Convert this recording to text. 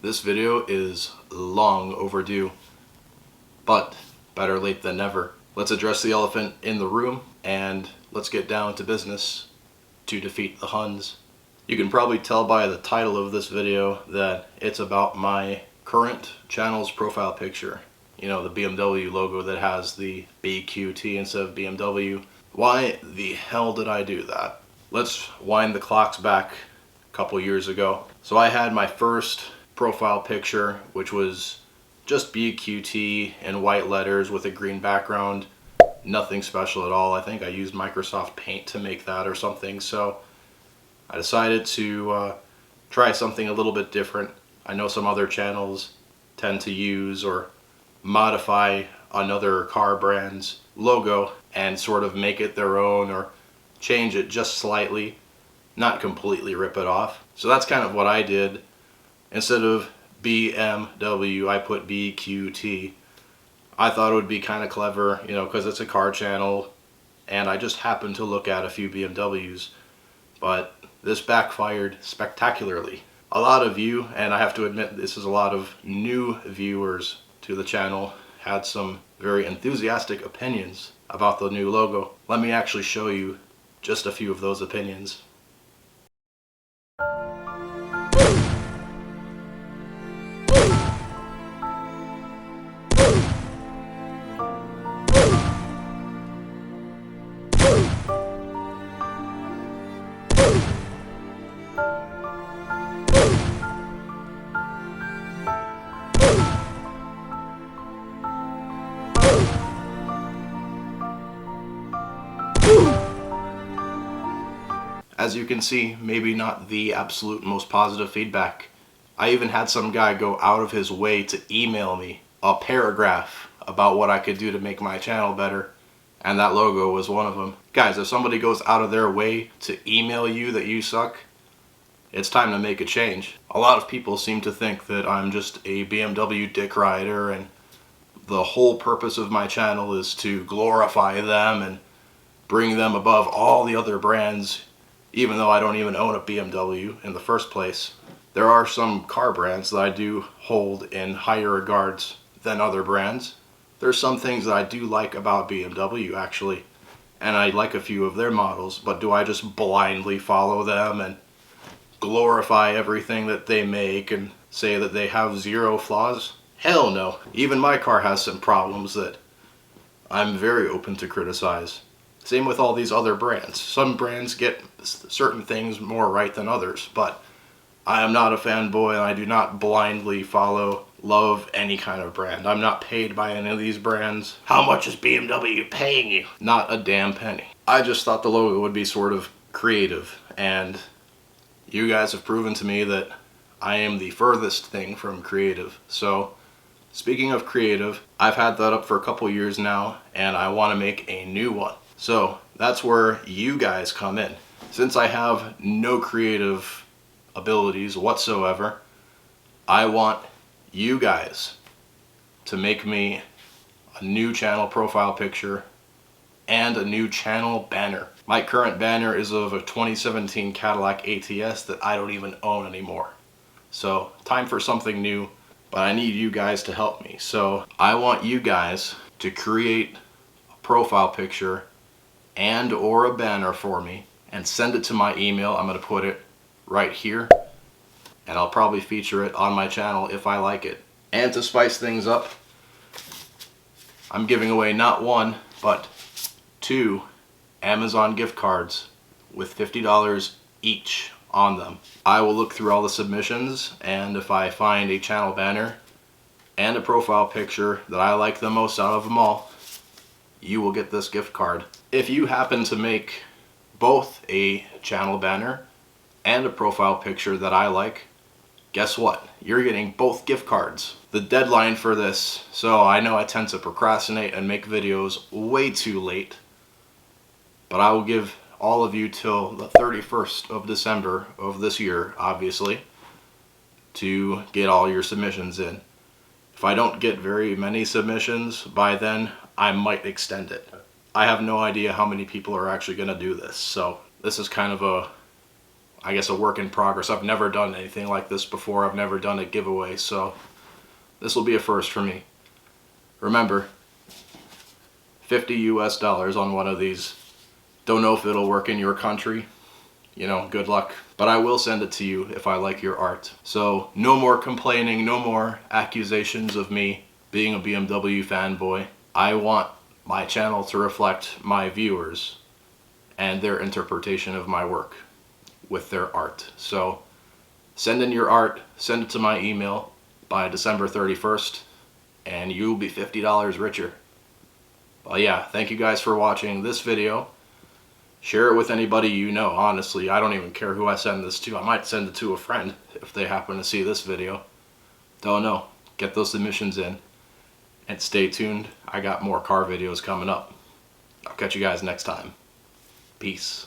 This video is long overdue, but better late than never. Let's address the elephant in the room and let's get down to business to defeat the Huns. You can probably tell by the title of this video that it's about my current channel's profile picture. You know, the BMW logo that has the BQT instead of BMW. Why the hell did I do that? Let's wind the clocks back a couple years ago. So I had my first profile picture, which was just BQT in white letters with a green background. Nothing special at all. I think I used Microsoft Paint to make that or something. So I decided to try something a little bit different. I know some other channels tend to use or modify another car brand's logo and sort of make it their own or change it just slightly, not completely rip it off. So that's kind of what I did. Instead of BMW, I put BQT. I thought it would be kind of clever, you know, because it's a car channel, and I just happened to look at a few BMWs, but this backfired spectacularly. A lot of you, and I have to admit this is a lot of new viewers to the channel, had some very enthusiastic opinions about the new logo. Let me actually show you just a few of those opinions. As you can see, maybe not the absolute most positive feedback. I even had some guy go out of his way to email me a paragraph about what I could do to make my channel better, and that logo was one of them. Guys, if somebody goes out of their way to email you that you suck, it's time to make a change. A lot of people seem to think that I'm just a BMW dick rider and the whole purpose of my channel is to glorify them and bring them above all the other brands, even though I don't even own a BMW in the first place. There are some car brands that I do hold in higher regards than other brands. There's some things that I do like about BMW actually, and I like a few of their models, but do I just blindly follow them and glorify everything that they make and say that they have zero flaws? Hell no. Even my car has some problems that I'm very open to criticize. Same with all these other brands. Some brands get certain things more right than others, but I am not a fanboy and I do not blindly love any kind of brand. I'm not paid by any of these brands. How much is BMW paying you? Not a damn penny. I just thought the logo would be sort of creative, and you guys have proven to me that I am the furthest thing from creative. So, speaking of creative, I've had that up for a couple years now, and I want to make a new one. So that's where you guys come in. Since I have no creative abilities whatsoever, I want you guys to make me a new channel profile picture and a new channel banner. My current banner is of a 2017 Cadillac ATS that I don't even own anymore. So time for something new, but I need you guys to help me. So I want you guys to create a profile picture and or a banner for me and send it to my email. I'm going to put it right here, and I'll probably feature it on my channel if I like it. And to spice things up, I'm giving away not one, but 2 Amazon gift cards with $50 each on them. I will look through all the submissions, and if I find a channel banner and a profile picture that I like the most out of them all, you will get this gift card. If you happen to make both a channel banner and a profile picture that I like, guess what? You're getting both gift cards. The deadline for this, so I know I tend to procrastinate and make videos way too late, but I will give all of you till the 31st of December of this year, obviously, to get all your submissions in. If I don't get very many submissions by then, I might extend it. I have no idea how many people are actually going to do this, so this is kind of a I guess, a work in progress. I've never done anything like this before. I've never done a giveaway, so this will be a first for me. Remember, $50 US on one of these. Don't know if it'll work in your country. You know, good luck. But I will send it to you if I like your art. So no more complaining, no more accusations of me being a BMW fanboy. I want my channel to reflect my viewers and their interpretation of my work with their art. So send in your art, send it to my email by December 31st, and you'll be $50 richer. Well, yeah, thank you guys for watching this video. Share it with anybody you know, honestly. I don't even care who I send this to. I might send it to a friend if they happen to see this video. Don't know. Get those submissions in. And stay tuned. I got more car videos coming up. I'll catch you guys next time. Peace.